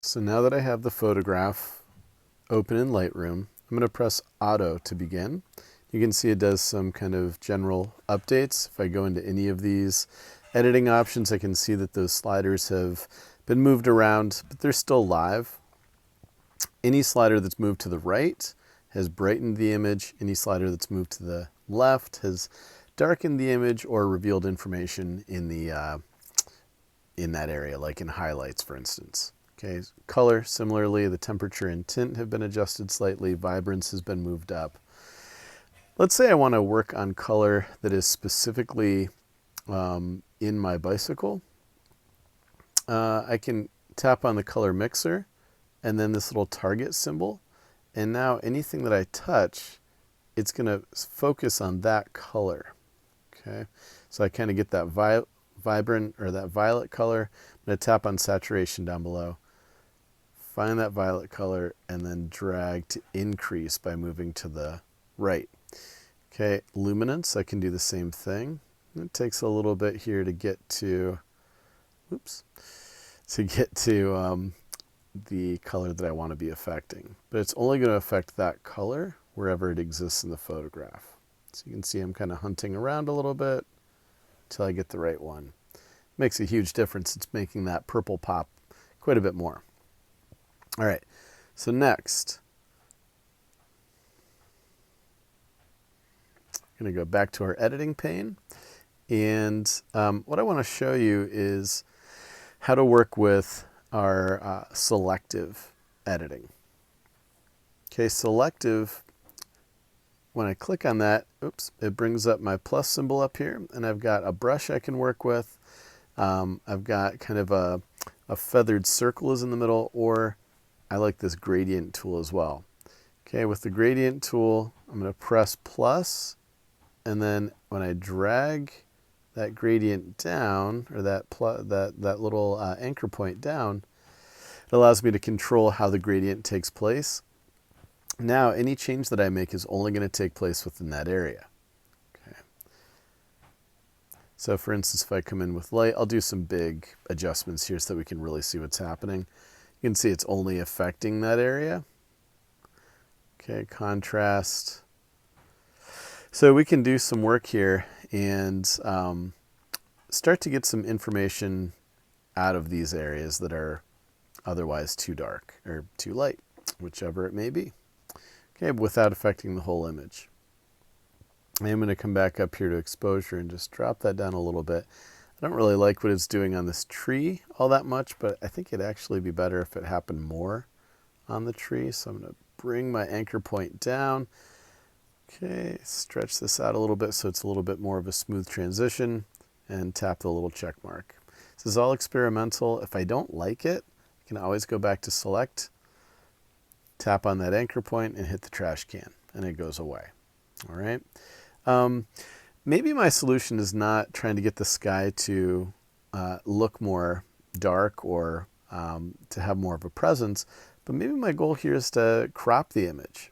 So now that I have the photograph open in Lightroom, I'm going to press Auto to begin. You can see it does some kind of general updates. If I go into any of these editing options, I can see that those sliders have been moved around, but they're still live. Any slider that's moved to the right has brightened the image. Any slider that's moved to the left has darkened the image or revealed information in that area, like in highlights, for instance. Okay, color, similarly, the temperature and tint have been adjusted slightly. Vibrance has been moved up. Let's say I want to work on color that is specifically in my bicycle. I can tap on the color mixer and then this little target symbol. And now anything that I touch, it's going to focus on that color. Okay, so I kind of get that vibrant or that violet color. I'm going to tap on saturation down below. Find that violet color and then drag to increase by moving to the right. Okay, luminance, I can do the same thing. It takes a little bit here to get to, the color that I want to be affecting. But it's only going to affect that color wherever it exists in the photograph. So you can see I'm kind of hunting around a little bit until I get the right one. Makes a huge difference. It's making that purple pop quite a bit more. All right, so next, I'm going to go back to our editing pane. And what I want to show you is how to work with our selective editing. Okay, selective, when I click on that, it brings up my plus symbol up here, and I've got a brush I can work with. I've got kind of a feathered circle is in the middle, or I like this gradient tool as well. Okay, with the gradient tool, I'm going to press plus, and then when I drag that gradient down, or that little anchor point down, it allows me to control how the gradient takes place. Now, any change that I make is only going to take place within that area. Okay. So for instance, if I come in with light, I'll do some big adjustments here so that we can really see what's happening. You can see it's only affecting that area. Okay, contrast. So we can do some work here and start to get some information out of these areas that are otherwise too dark or too light, whichever it may be. Okay, without affecting the whole image. I am going to come back up here to exposure and just drop that down a little bit. I don't really like what it's doing on this tree all that much, but I think it'd actually be better if it happened more on the tree. So I'm going to bring my anchor point down. Okay, stretch this out a little bit so it's a little bit more of a smooth transition, and tap the little check mark. This is all experimental. If I don't like it, I can always go back to select, tap on that anchor point, and hit the trash can, and it goes away. All right. Maybe my solution is not trying to get the sky to look more dark or to have more of a presence, but maybe my goal here is to crop the image.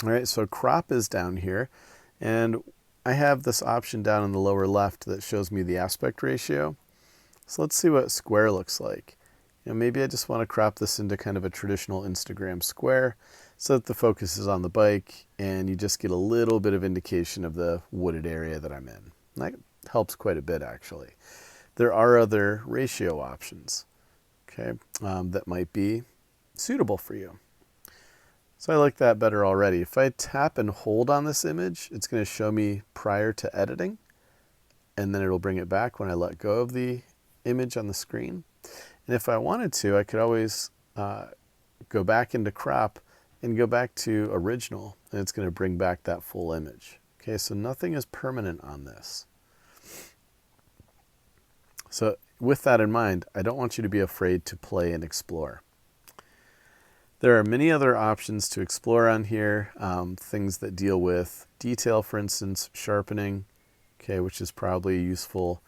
All right, so crop is down here, and I have this option down in the lower left that shows me the aspect ratio. So let's see what square looks like. Maybe I just want to crop this into kind of a traditional Instagram square so that the focus is on the bike and you just get a little bit of indication of the wooded area that I'm in. That helps quite a bit, actually. There are other ratio options, okay, that might be suitable for you. So I like that better already. If I tap and hold on this image, it's going to show me prior to editing, and then it'll bring it back when I let go of the image on the screen. And if I wanted to, I could always go back into crop and go back to original, and it's going to bring back that full image. Okay, so nothing is permanent on this. So with that in mind, I don't want you to be afraid to play and explore. There are many other options to explore on here, things that deal with detail, for instance, sharpening, okay, which is probably a useful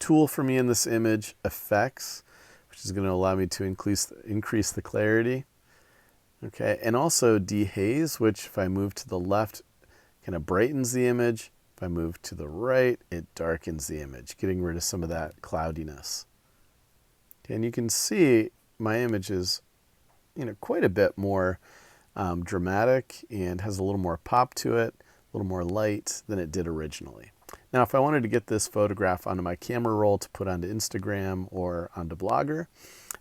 tool for me in this image, effects, which is going to allow me to increase the clarity, okay, and also dehaze, which if I move to the left, kind of brightens the image. If I move to the right, it darkens the image, getting rid of some of that cloudiness. Okay, and you can see my image is, quite a bit more dramatic and has a little more pop to it, a little more light than it did originally. Now, if I wanted to get this photograph onto my camera roll to put onto Instagram or onto Blogger,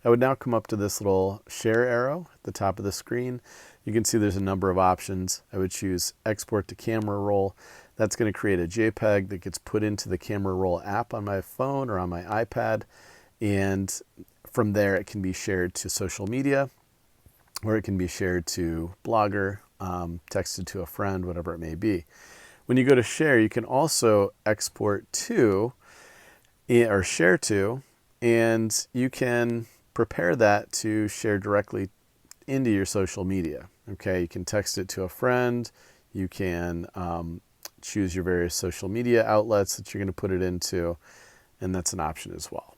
I would now come up to this little share arrow at the top of the screen. You can see there's a number of options. I would choose export to camera roll. That's going to create a JPEG that gets put into the camera roll app on my phone or on my iPad. And from there, it can be shared to social media, or it can be shared to Blogger, texted to a friend, whatever it may be. When you go to share, you can also export to or share to, and you can prepare that to share directly into your social media. Okay, you can text it to a friend. You can choose your various social media outlets that you're going to put it into, and that's an option as well.